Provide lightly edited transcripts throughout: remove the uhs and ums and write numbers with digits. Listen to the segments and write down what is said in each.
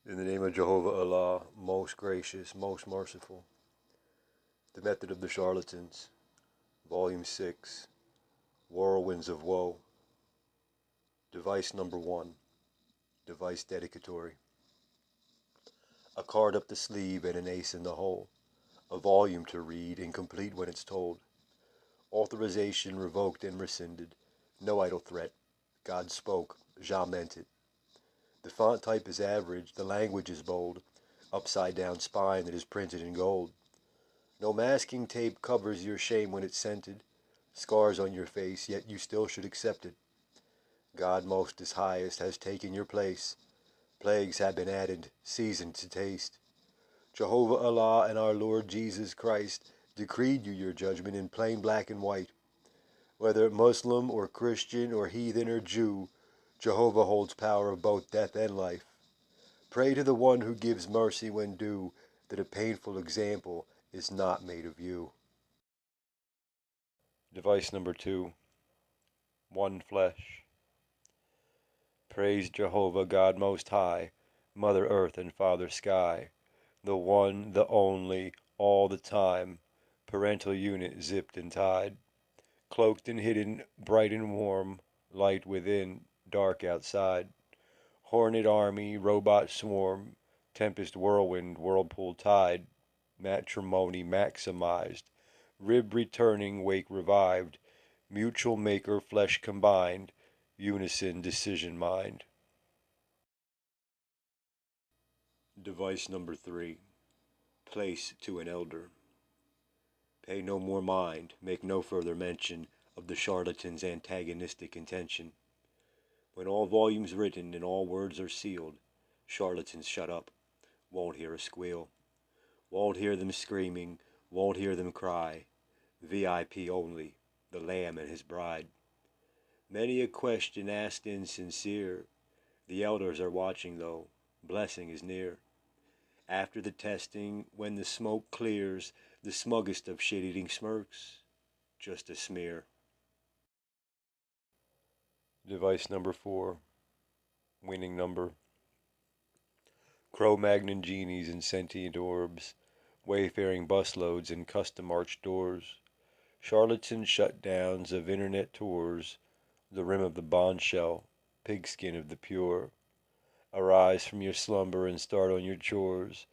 In the name of Jehovah Allah, most gracious, most merciful. The Method of the Charlatans, Volume 6, Whirlwinds of Woe. Device number 1, Device Dedicatory. A card up the sleeve and an ace in the hole. A volume to read, incomplete when it's told. Authorization revoked and rescinded. No idle threat. God spoke. Jah meant it. The font type is average. The language is bold. Upside down spine that is printed in gold. No masking tape covers your shame when it's scented. Scars on your face, yet you still should accept it. God most is highest has taken your place. Plagues have been added, seasoned to taste. Jehovah Allah and our Lord Jesus Christ decreed you your judgment in plain black and white. Whether Muslim or Christian or heathen or Jew, Jehovah holds power of both death and life. Pray to the one who gives mercy when due, that a painful example is not made of you. Device number 2, One Flesh. Praise Jehovah God Most High, Mother Earth and Father Sky, the one, the only, all the time, parental unit zipped and tied, cloaked and hidden, bright and warm, light within, dark outside, hornet army, robot swarm, tempest whirlwind, whirlpool tide, matrimony maximized, rib returning, wake revived, mutual maker, flesh combined, unison decision mind. Device number 3, Place to an elder. Pay no more mind, make no further mention of the charlatan's antagonistic intention. When all volumes written and all words are sealed, charlatans shut up, won't hear a squeal, won't hear them screaming, won't hear them cry. VIP only, the Lamb and his bride. Many a question asked insincere. The elders are watching though, blessing is near. After the testing, when the smoke clears, the smuggest of shit-eating smirks, just a smear. Device number 4, Winning Number. Cro-Magnon genies and sentient orbs, wayfaring busloads and custom arched doors, charlatan shutdowns of internet tours, the rim of the bombshell, pigskin of the pure. Arise from your slumber and start on your chores,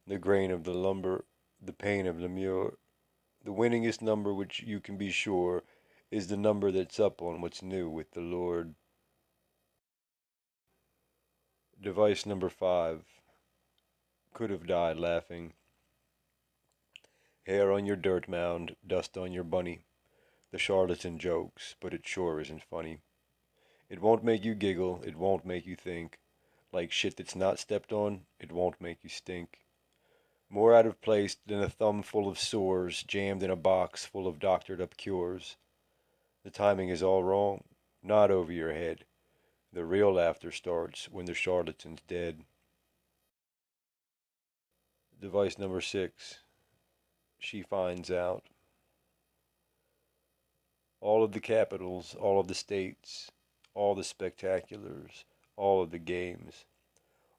the grain of the lumber, the pain of the mure. The winningest number which you can be sure is the number that's up on what's new with the Lord. Device number 5, Could have died laughing. Hair on your dirt mound, dust on your bunny. The charlatan jokes, but it sure isn't funny. It won't make you giggle, it won't make you think. Like shit that's not stepped on, it won't make you stink. More out of place than a thumb full of sores jammed in a box full of doctored up cures. The timing is all wrong, not over your head. The real laughter starts when the charlatan's dead. Device number 6, She finds out. All of the capitals, all of the states, all the spectaculars, all of the games,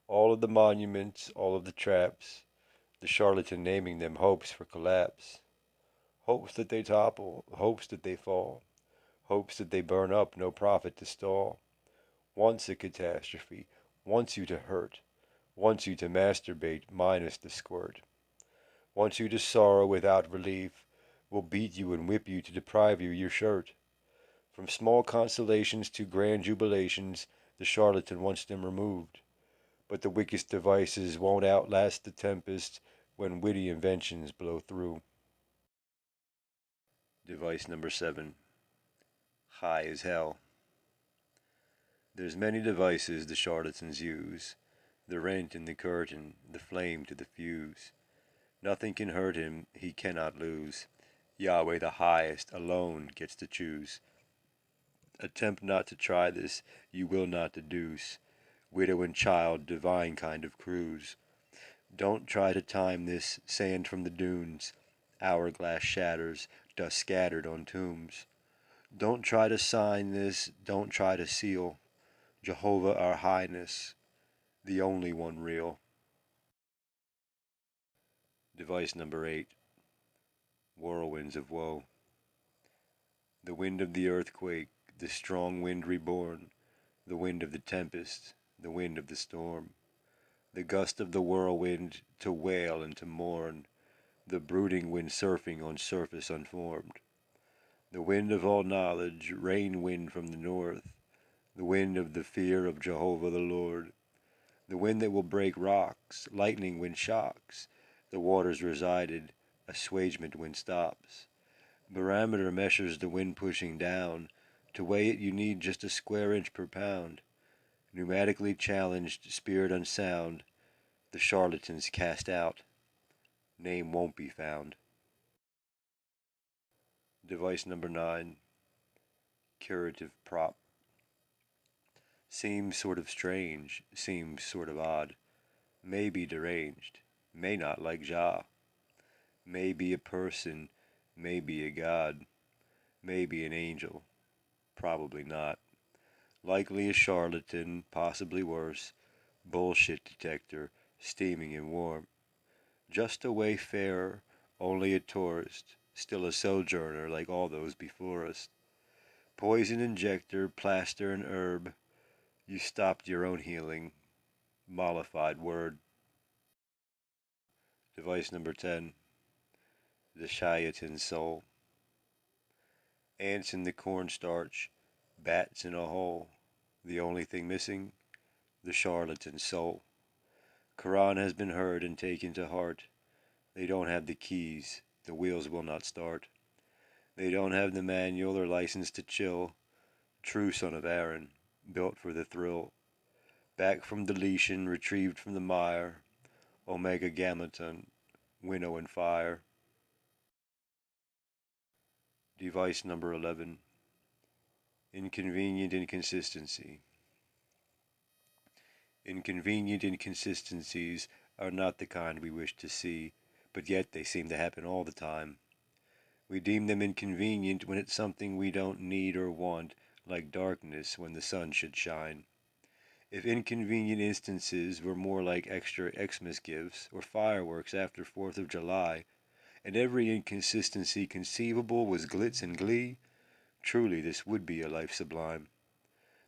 all of the monuments, all of the traps, the charlatan naming them hopes for collapse. Hopes that they topple, hopes that they fall, hopes that they burn up, no profit to stall. Wants a catastrophe, wants you to hurt, wants you to masturbate minus the squirt. Wants you to sorrow without relief, will beat you and whip you to deprive you your shirt. From small consolations to grand jubilations, the charlatan wants them removed. But the wickedest devices won't outlast the tempest when witty inventions blow through. Device number 7, High as hell. There's many devices the charlatans use, the rent in the curtain, the flame to the fuse. Nothing can hurt him, he cannot lose. Yahweh the highest alone gets to choose. Attempt not to try this, you will not deduce. Widow and child, divine kind of cruise. Don't try to time this, sand from the dunes. Hourglass shatters, dust scattered on tombs. Don't try to sign this, don't try to seal. Jehovah our Highness, the only one real. Device number 8. Whirlwinds of Woe. The wind of the earthquake, the strong wind reborn, the wind of the tempest, the wind of the storm, the gust of the whirlwind to wail and to mourn, the brooding wind surfing on surface unformed, the wind of all knowledge, rain wind from the north, the wind of the fear of Jehovah the Lord, the wind that will break rocks, lightning when shocks, the waters resided, assuagement when stops. Barometer measures the wind pushing down. To weigh it you need just a square inch per pound. Pneumatically challenged, spirit unsound, the charlatans cast out. Name won't be found. Device number 9. Curative prop. Seems sort of strange, seems sort of odd. May be deranged, may not like Jah. May be a person, may be a god, may be an angel, probably not. Likely a charlatan, possibly worse, bullshit detector, steaming and warm. Just a wayfarer, only a tourist, still a sojourner like all those before us. Poison injector, plaster and herb, you stopped your own healing. Mollified word. Device number 10. The SHAY-IT-TANS soul. Ants in the cornstarch, bats in a hole. The only thing missing, the charlatan's soul. Quran has been heard and taken to heart. They don't have the keys, the wheels will not start. They don't have the manual or license to chill. True son of Aaron, built for the thrill. Back from deletion, retrieved from the mire. Omega Gammaton, winnow and fire. Device number 11. Inconvenient inconsistency. Inconvenient inconsistencies are not the kind we wish to see, but yet they seem to happen all the time. We deem them inconvenient when it's something we don't need or want, like darkness when the sun should shine. If inconvenient instances were more like extra Xmas gifts or fireworks after 4th of July, and every inconsistency conceivable was glitz and glee, truly this would be a life sublime.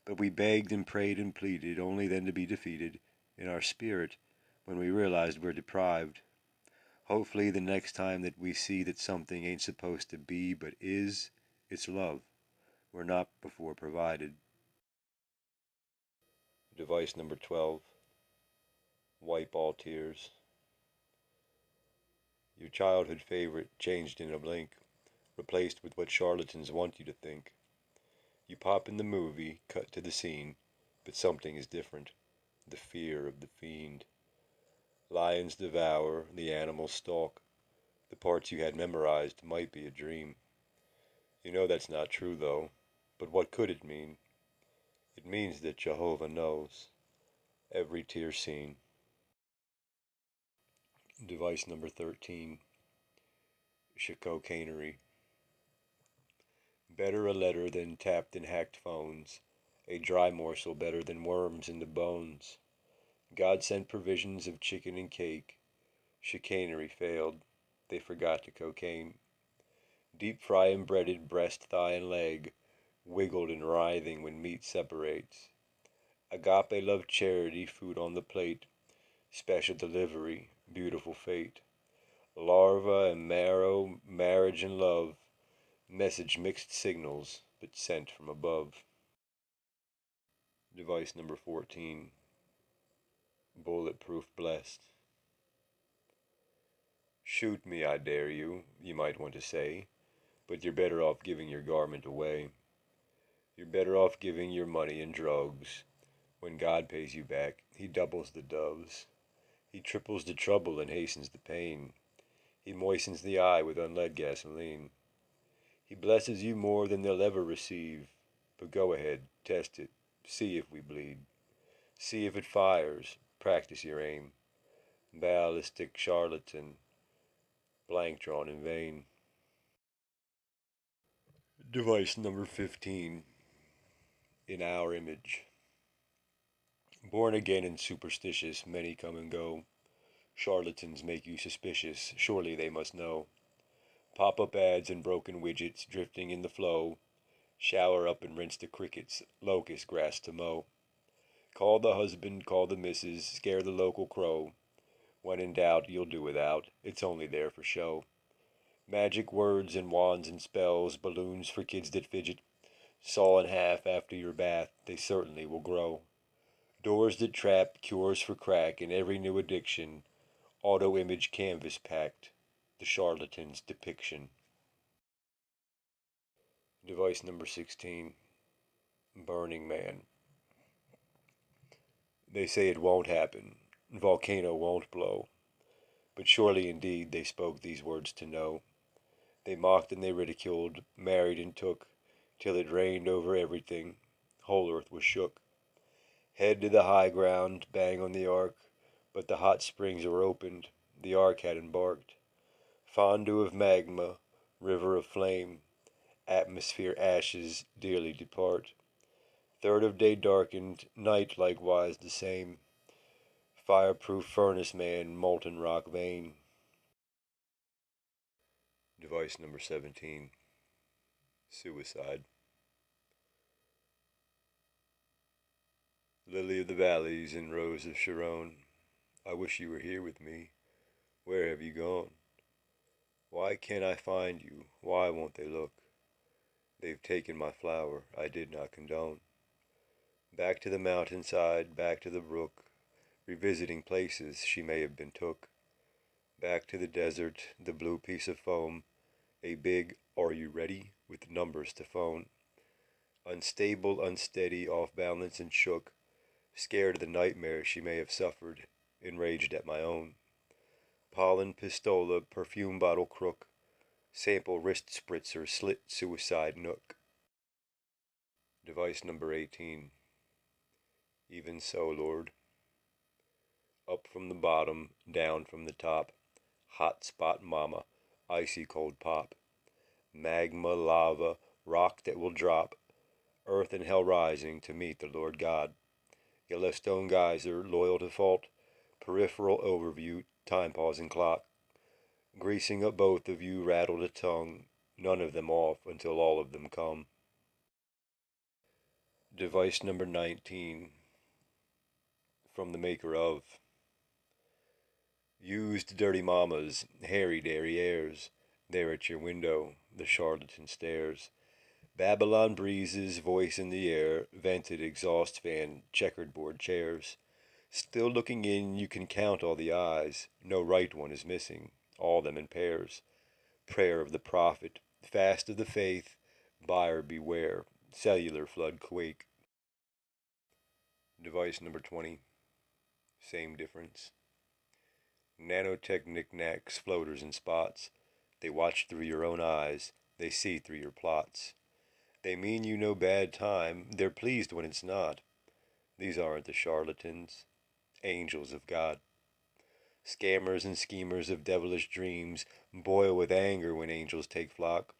But we begged and prayed and pleaded, only then to be defeated, in our spirit, when we realized we're deprived. Hopefully the next time that we see that something ain't supposed to be but is, it's love. We're not before provided. Device number 12. Wipe all tears. Your childhood favorite changed in a blink, replaced with what charlatans want you to think. You pop in the movie, cut to the scene, but something is different. The fear of the fiend. Lions devour, the animals stalk. The parts you had memorized might be a dream. You know that's not true, though. But what could it mean? It means that Jehovah knows. Every tear seen. Device number 13. CHICK-CO-CAINERY. Better a letter than tapped and hacked phones. A dry morsel better than worms in the bones. God sent provisions of chicken and cake. Chicanery failed. They forgot the cocaine. Deep fry embedded breast, thigh, and leg, wiggled and writhing when meat separates. Agape love charity, food on the plate. Special delivery, beautiful fate. Larva and marrow, marriage and love. Message mixed signals, but sent from above. Device number 14. Bulletproof blessed. Shoot me, I dare you, you might want to say, but you're better off giving your garment away. You're better off giving your money and drugs. When God pays you back, he doubles the doves. He triples the trouble and hastens the pain. He moistens the eye with unlead gasoline. He blesses you more than they'll ever receive. But go ahead, test it, see if we bleed. See if it fires, practice your aim. Ballistic charlatan, blank drawn in vain. Device number 15. In our image. Born again and superstitious, many come and go. Charlatans make you suspicious, surely they must know. Pop-up ads and broken widgets drifting in the flow. Shower up and rinse the crickets, locust grass to mow. Call the husband, call the missus, scare the local crow. When in doubt, you'll do without, it's only there for show. Magic words and wands and spells, balloons for kids that fidget. Saw in half after your bath, they certainly will grow. Doors that trap, cures for crack, and every new addiction. Auto-image canvas packed, the charlatan's depiction. Device number 16. Burning Man. They say it won't happen, volcano won't blow. But surely indeed they spoke these words to know. They mocked and they ridiculed, married and took, till it rained over everything, whole earth was shook. Head to the high ground, bang on the ark, but the hot springs were opened, the ark had embarked. Fondue of magma, river of flame, atmosphere ashes dearly depart. Third of day darkened, night likewise the same. Fireproof furnace man, molten rock vein. Device number 17. Suicide. Lily of the valleys and rose of Sharon, I wish you were here with me. Where have you gone? Why can't I find you? Why won't they look? They've taken my flower I did not condone. Back to the mountainside, back to the brook, revisiting places she may have been took. Back to the desert, the blue piece of foam, a big "Are you ready?" with numbers to phone. Unstable, unsteady, off balance and shook, scared of the nightmare she may have suffered, enraged at my own. Pollen pistola, perfume bottle crook, sample wrist spritzer, slit suicide nook. Device number 18. Even so, Lord. Up from the bottom, down from the top, hot spot mama, icy cold pop. Magma, lava, rock that will drop, earth and hell rising to meet the Lord God. Yellowstone geyser, loyal to fault, peripheral overview, time pausing clock. Greasing up both of you, rattled a tongue, none of them off until all of them come. Device number 19. From the maker of. Used dirty mamas, hairy derrieres, there at your window, the charlatan stares. Babylon breezes, voice in the air, vented exhaust fan, checkered board chairs. Still looking in, you can count all the eyes, no right one is missing, all them in pairs. Prayer of the prophet, fast of the faith, buyer beware, cellular flood quake. Device number 20. Same difference. Nanotech knickknacks, floaters and spots. They watch through your own eyes, they see through your plots. They mean you no bad time, they're pleased when it's not. These aren't the charlatans, angels of God. Scammers and schemers of devilish dreams boil with anger when angels take flock.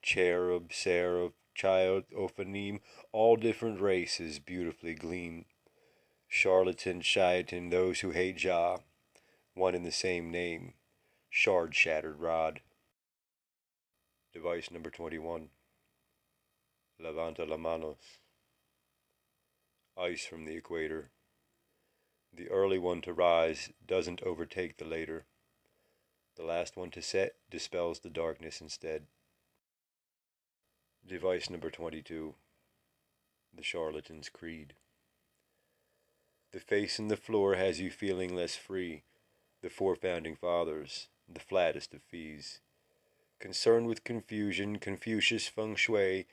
Cherub, seraph, child, ophanim, all different races beautifully gleam. Charlatan, Shay-IT-TAN, those who hate Jah, one in the same name, shard shattered rod. Device number 21. Levanta la manos. Ice from the equator. The early one to rise doesn't overtake the later. The last one to set dispels the darkness instead. Device number 22. The charlatan's creed. The face in the floor has you feeling less free. The four founding fathers, the flattest of fees. Concerned with confusion, Confucius feng shui,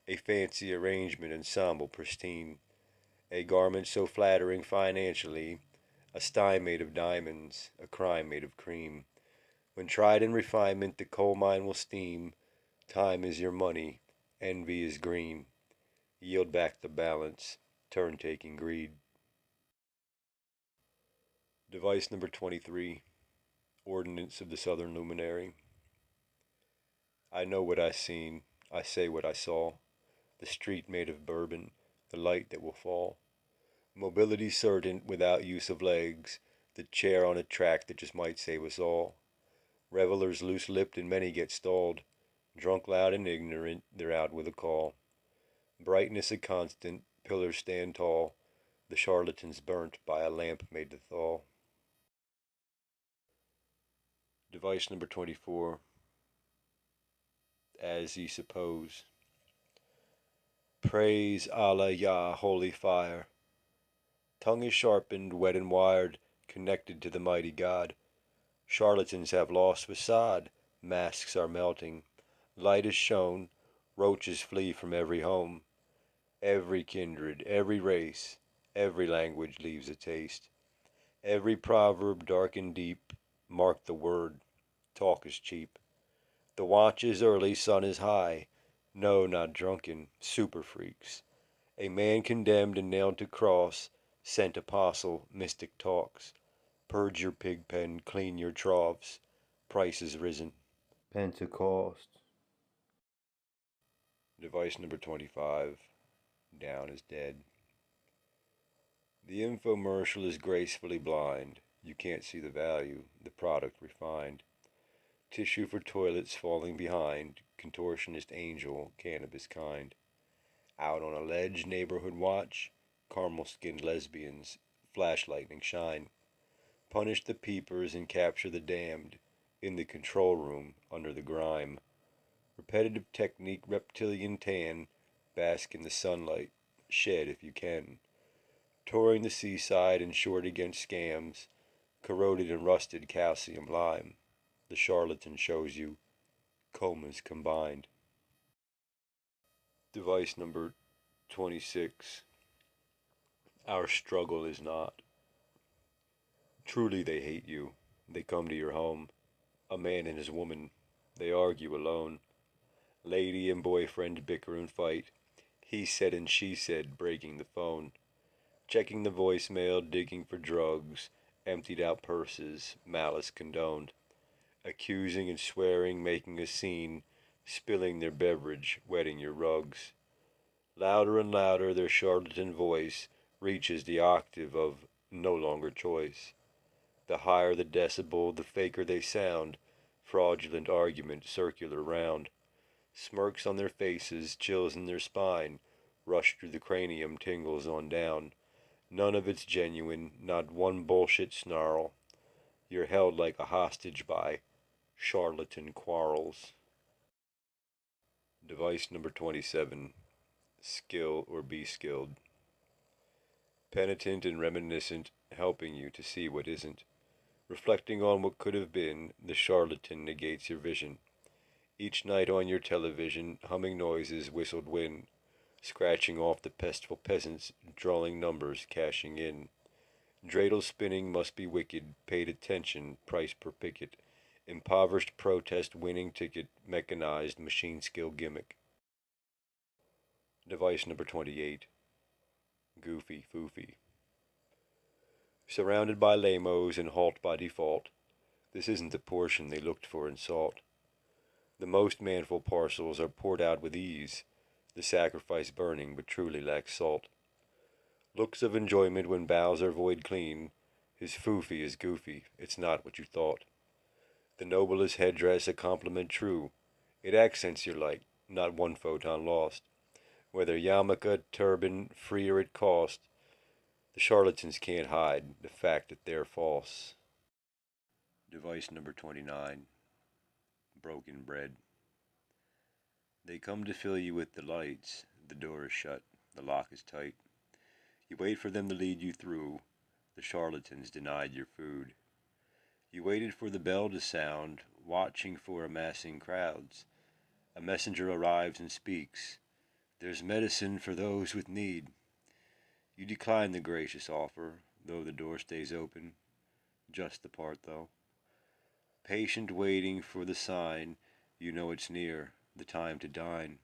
a fancy arrangement, ensemble pristine. A garment so flattering financially, a sty made of diamonds, a crime made of cream. When tried in refinement, the coal mine will steam. Time is your money, envy is green. Yield back the balance, turn-taking greed. Device number 23. Ordinance of the Southern Luminary. I know what I seen, I say what I saw. The street made of bourbon, the light that will fall. Mobility certain without use of legs, the chair on a track that just might save us all. Revelers loose-lipped and many get stalled. Drunk, loud, and ignorant, they're out with a call. Brightness a constant, pillars stand tall. The charlatans burnt by a lamp made to thaw. Device number 24. As ye suppose. Praise Allah Yah, holy fire. Tongue is sharpened, wet and wired, connected to the mighty God. Charlatans have lost facade, masks are melting. Light is shown, roaches flee from every home. Every kindred, every race, every language leaves a taste. Every proverb dark and deep, mark the word, talk is cheap. The watch is early, sun is high. No, not drunken, super freaks. A man condemned and nailed to cross, sent apostle, mystic talks. Purge your pig pen, clean your troughs. Price is risen. Pentecost. Device number 25. Down is dead. The infomercial is gracefully blind. You can't see the value, the product refined. Tissue for toilets falling behind. Contortionist angel, cannabis kind. Out on a ledge, neighborhood watch. Caramel-skinned lesbians, flash lightning shine. Punish the peepers and capture the damned. In the control room, under the grime. Repetitive technique, reptilian tan. Bask in the sunlight, shed if you can. Touring the seaside, insured against scams. Corroded and rusted calcium lime. The charlatan shows you comas combined. Device number 26. Our struggle is not. Truly they hate you. They come to your home. A man and his woman. They argue alone. Lady and boyfriend bicker and fight. He said and she said, breaking the phone. Checking the voicemail, digging for drugs. Emptied out purses, malice condoned. Accusing and swearing, making a scene. Spilling their beverage, wetting your rugs. Louder and louder their charlatan voice reaches the octave of no longer choice. The higher the decibel, the faker they sound. Fraudulent argument circular round. Smirks on their faces, chills in their spine. Rush through the cranium, tingles on down. None of it's genuine, not one bullshit snarl. You're held like a hostage by charlatan quarrels. Device number 27. Skill or be skilled. Penitent and reminiscent, helping you to see what isn't. Reflecting on what could have been, the charlatan negates your vision. Each night on your television, humming noises, whistled wind. Scratching off the pestful peasants, drawing numbers, cashing in. Dreidel spinning must be wicked, paid attention, price per picket. Impoverished protest, winning ticket, mechanized, machine skill gimmick. Device number 28. Goofy foofy. Surrounded by lamos and halt by default. This isn't the portion they looked for in salt. The most manful parcels are poured out with ease, the sacrifice burning but truly lacks salt. Looks of enjoyment when bowels are void clean. His foofy is goofy, it's not what you thought. The noblest headdress a compliment true. It accents your light, not one photon lost. Whether yarmulke, turban, freer at cost, the charlatans can't hide the fact that they're false. Device number 29. Broken bread. They come to fill you with delights. The door is shut, the lock is tight. You wait for them to lead you through. The charlatans denied your food. You waited for the bell to sound, watching for amassing crowds. A messenger arrives and speaks. There's medicine for those with need. You decline the gracious offer, though the door stays open. Just the part, though. Patient waiting for the sign, you know it's near, the time to dine.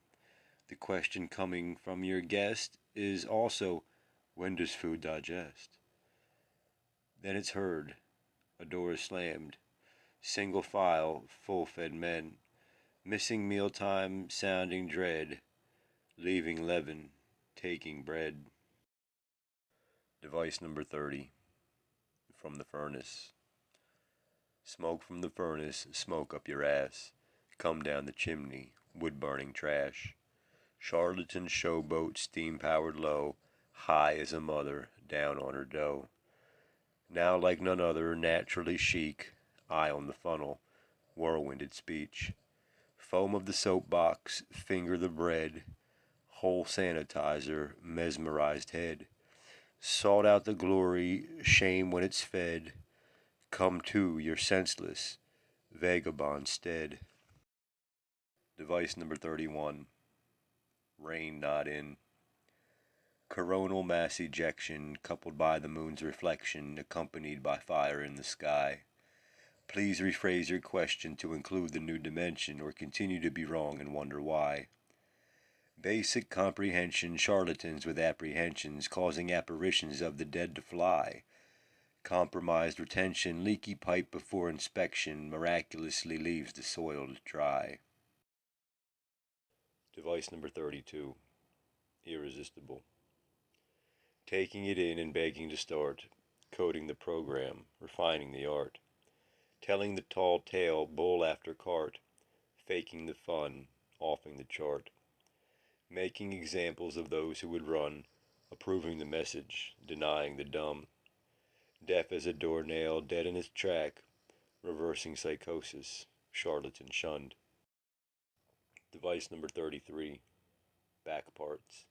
The question coming from your guest is also, when does food digest? Then it's heard. A door is slammed. Single file, full-fed men. Missing mealtime, sounding dread. Leaving leaven, taking bread. Device number 30. From from the furnace. Smoke from the furnace, smoke up your ass. Come down the chimney, wood-burning trash. Charlatan showboat, steam-powered low, high as a mother, down on her dough. Now like none other, naturally chic, eye on the funnel, whirlwinded speech. Foam of the soapbox, finger the bread, whole sanitizer, mesmerized head. Sought out the glory, shame when it's fed. Come to, you're senseless, vagabond stead. Device number 31. Rain not in. Coronal mass ejection, coupled by the moon's reflection, accompanied by fire in the sky. Please rephrase your question to include the new dimension, or continue to be wrong and wonder why. Basic comprehension, charlatans with apprehensions, causing apparitions of the dead to fly. Compromised retention, leaky pipe before inspection, miraculously leaves the soil dry. Device number 32. Irresistible. Taking it in and begging to start, coding the program, refining the art, telling the tall tale, bull after cart, faking the fun, offing the chart, making examples of those who would run, approving the message, denying the dumb, deaf as a doornail, dead in its track, reversing psychosis, charlatan shunned. Device number 33. Back parts.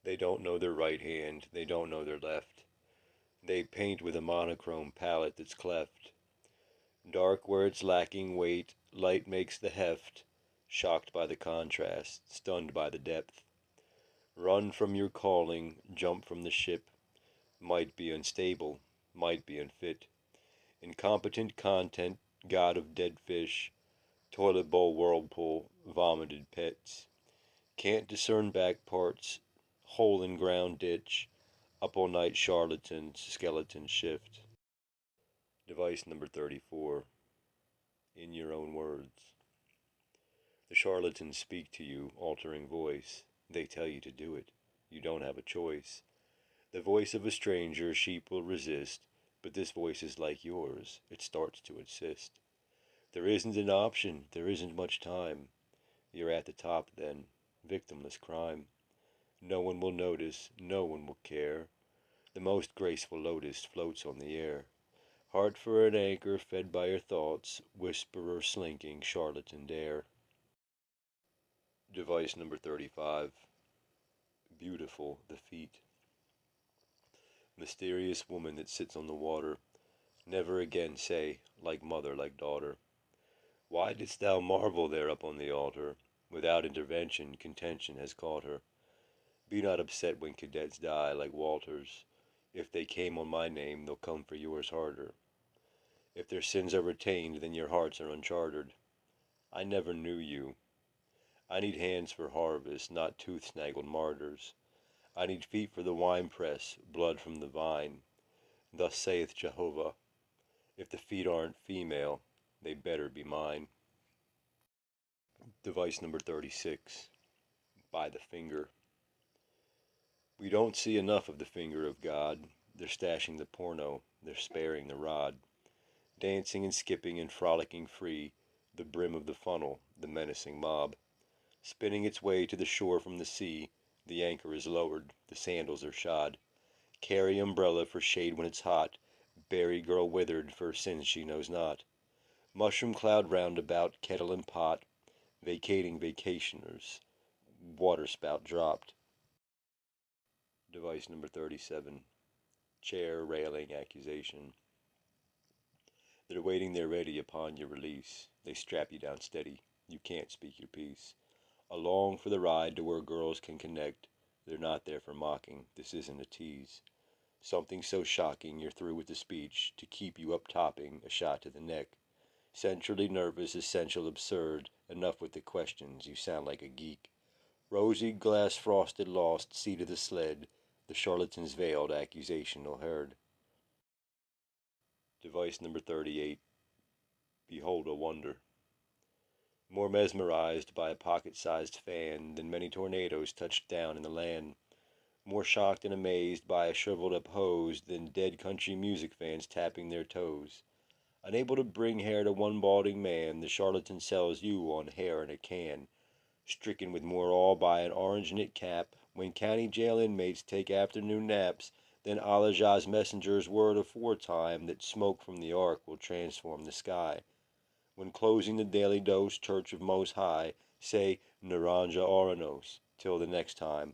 They don't know their right hand, they don't know their left. They paint with a monochrome palette that's cleft. Dark where it's lacking weight, light makes the heft, shocked by the contrast, stunned by the depth. Run from your calling, jump from the ship, might be unstable, might be unfit. Incompetent content, god of dead fish, toilet bowl whirlpool, vomited pets. Can't discern back parts, hole in ground ditch, up all night charlatans, skeleton shift. Device number 34. In your own words. The charlatans speak to you, altering voice. They tell you to do it. You don't have a choice. The voice of a stranger sheep will resist, but this voice is like yours. It starts to insist. There isn't an option, there isn't much time. You're at the top then, victimless crime. No one will notice, no one will care. The most graceful lotus floats on the air. Heart for an anchor fed by your thoughts, whisperer slinking, charlatan dare. Device number 35. Beautiful, the feet. Mysterious woman that sits on the water. Never again say, like mother, like daughter. Why didst thou marvel there up on the altar? Without intervention, contention has caught her. Be not upset when cadets die like Walters. If they came on my name, they'll come for yours harder. If their sins are retained, then your hearts are unchartered. I never knew you. I need hands for harvest, not tooth-snaggled martyrs. I need feet for the winepress, blood from the vine. Thus saith Jehovah, if the feet aren't female, they better be mine. Device number 36. By the finger. We don't see enough of the finger of God. They're stashing the porno, they're sparing the rod. Dancing and skipping and frolicking free, the brim of the funnel, the menacing mob. Spinning its way to the shore from the sea, the anchor is lowered, the sandals are shod. Carry umbrella for shade when it's hot, berry girl withered for sins she knows not. Mushroom cloud roundabout, kettle and pot, vacating vacationers, waterspout dropped. Device number 37. Chair railing accusation. They're waiting there ready upon your release. They strap you down steady. You can't speak your piece. Along for the ride to where girls can connect. They're not there for mocking. This isn't a tease. Something so shocking you're through with the speech to keep you up topping, a shot to the neck. Centrally nervous, essential absurd. Enough with the questions. You sound like a geek. Rosy glass frosted lost, seat of the sled. The charlatan's veiled accusational heard. Device number 38. Behold a wonder. More mesmerized by a pocket-sized fan than many tornadoes touched down in the land. more shocked and amazed by a shriveled up hose than dead country music fans tapping their toes. Unable to bring hair to one balding man, the charlatan sells you on hair in a can, stricken with more awe by an orange knit cap, when county jail inmates take afternoon naps, than Elijah's messenger's word aforetime that smoke from the ark will transform the sky. When closing the daily dose, Church of Most High, say Naranja Oranos, till the next time.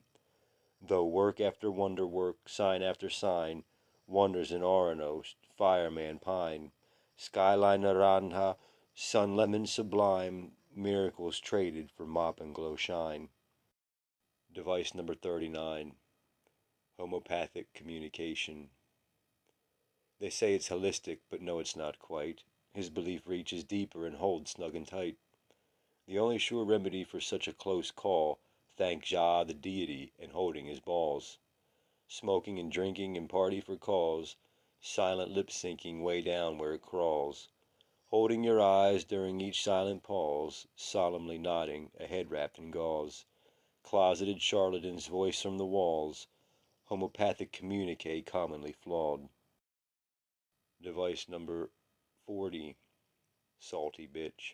Though work after wonder work, sign after sign, wonders in Oranos, fireman pine, skyline naranja, sun lemon sublime, miracles traded for mop and glow shine. Device number 39. Homopathic communication. They say it's holistic, but no, it's not quite. His belief reaches deeper and holds snug and tight. The only sure remedy for such a close call, thank Jah the deity and holding his balls. Smoking and drinking and party for cause, silent lip syncing way down where it crawls. Holding your eyes during each silent pause, solemnly nodding, a head wrapped in gauze. Closeted charlatan's voice from the walls, homopathic communique commonly flawed. Device number 40. Salty bitch.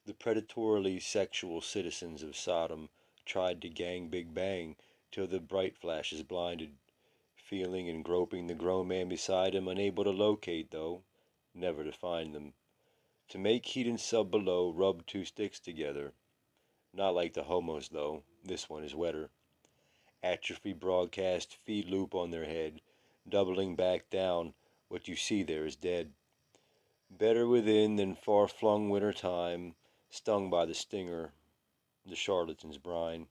The predatorily sexual citizens of Sodom tried to gang Big Bang till the bright flashes blinded, feeling and groping the grown man beside him, unable to locate though, never to find them. To make heat and sub below, rub two sticks together. Not like the homos though, this one is wetter. Atrophy broadcast feed loop on their head, doubling back down, what you see there is dead. Better within than far-flung winter time, stung by the stinger, the charlatan's brine.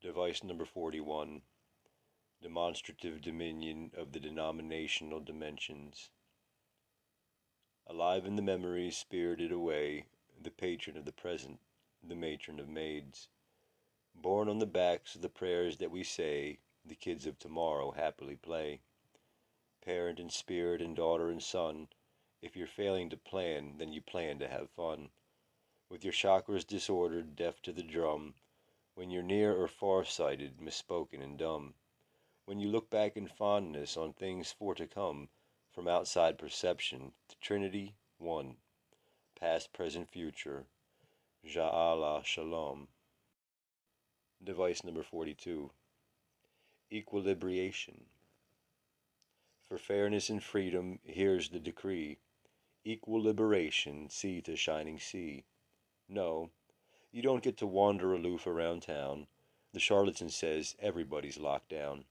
Device number 41. Demonstrative dominion of the denominational dimensions. Alive in the memories, spirited away, the patron of the present, the matron of maids. Born on the backs of the prayers that we say, the kids of tomorrow happily play. Parent and spirit and daughter and son, if you're failing to plan, then you plan to have fun. With your chakras disordered, deaf to the drum, when you're near or far-sighted, misspoken and dumb. When you look back in fondness on things for to come, from outside perception, the Trinity, one. Past, present, future. Ja'ala Shalom. Device number 42. Equilibration. For fairness and freedom, here's the decree. Equal liberation, sea to shining sea. No, you don't get to wander aloof around town. The charlatan says everybody's locked down.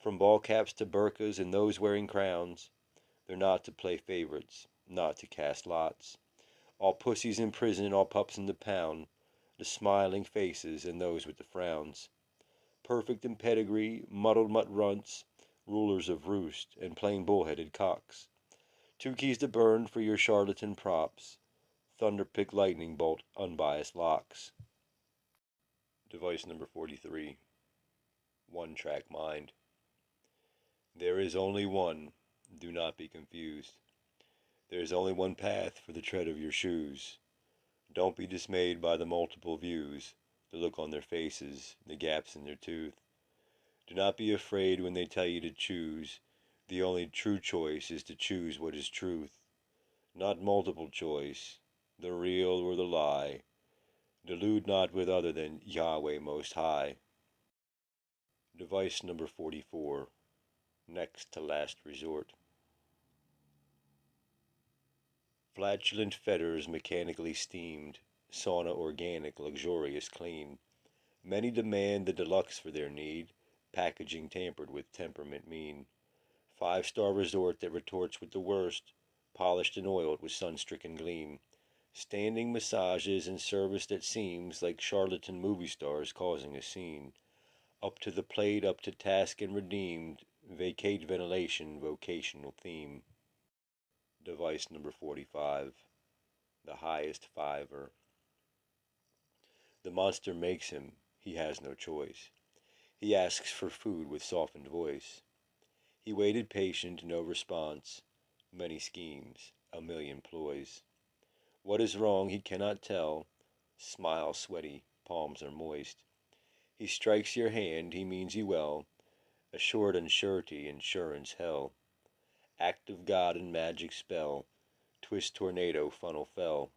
From ball caps to burkas and those wearing crowns, they're not to play favorites, not to cast lots. All pussies in prison, all pups in the pound, the smiling faces and those with the frowns. Perfect in pedigree, muddled mutt runts, rulers of roost, and plain bullheaded cocks. 2 keys to burn for your charlatan props. Thunder pick lightning bolt unbiased locks. Device number 43. One-track mind. There is only one. Do not be confused. There is only one path for the tread of your shoes. Don't be dismayed by the multiple views, the look on their faces, the gaps in their tooth. Do not be afraid when they tell you to choose. The only true choice is to choose what is truth. Not multiple choice, the real or the lie. Delude not with other than Yahweh Most High. Device number 44. Next to last resort. Flatulent fetters mechanically steamed, sauna organic, luxurious, clean. Many demand the deluxe for their need, packaging tampered with temperament mean. 5-star resort that retorts with the worst, polished and oiled with sun-stricken gleam. Standing massages and service that seems like charlatan movie stars causing a scene. Up to the plate, up to task and redeemed, vacate ventilation, vocational theme. Device number 45. The highest fiver. The monster makes him, he has no choice. He asks for food with softened voice. He waited patient, no response. Many schemes, a million ploys. What is wrong he cannot tell. Smile sweaty, palms are moist. He strikes your hand, he means you well, assured unsurety, insurance hell. Act of God and magic spell, twist tornado funnel fell.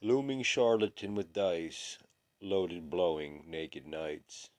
Looming charlatan with dice, loaded blowing naked nights.